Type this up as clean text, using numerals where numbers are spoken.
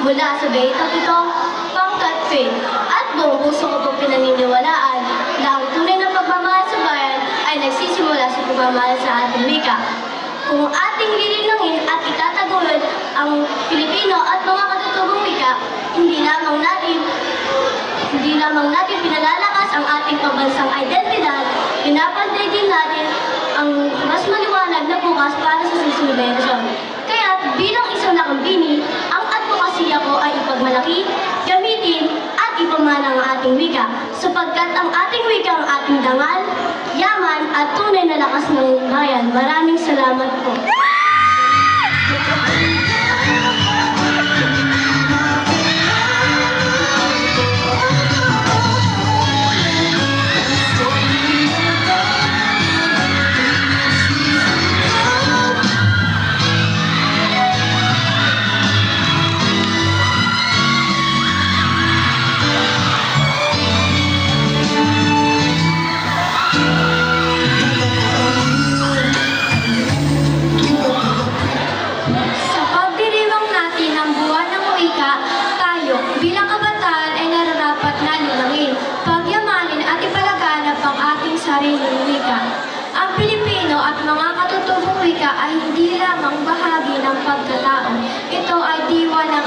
mula sa Beitang ito, pangkat faith, at buong puso ko pong pinaniniwalaan na ang tunay na pagmamahal sa bayan ay nagsisimula sa pagmamahal sa ating wika. Kung ating lilinangin at itataguyod ang Pilipino at mga katutubong wika, hindi lamang natin pinalalakas ang ating pambansang identidad, pinapanday din natin ang mas maliwanag na bukas para sa susunod na henerasyon. Kaya bilang isang nakambini, ang advokasya ko ay ipagmalaki, gamitin at ipamana ang ating wika, sapagkat ang ating wika ang ating dangal, yaman at tunay na lakas ng bayan. Maraming salamat po. Sa pagdiriwang natin ng buwan ng wika, tayo bilang kabataan ay nararapat na linangin, pagyamanin at ipalaganap ang ating sariling wika. Ang Pilipino at mga katutubong wika ay hindi lamang bahagi ng pagkatao. Ito ay diwa ng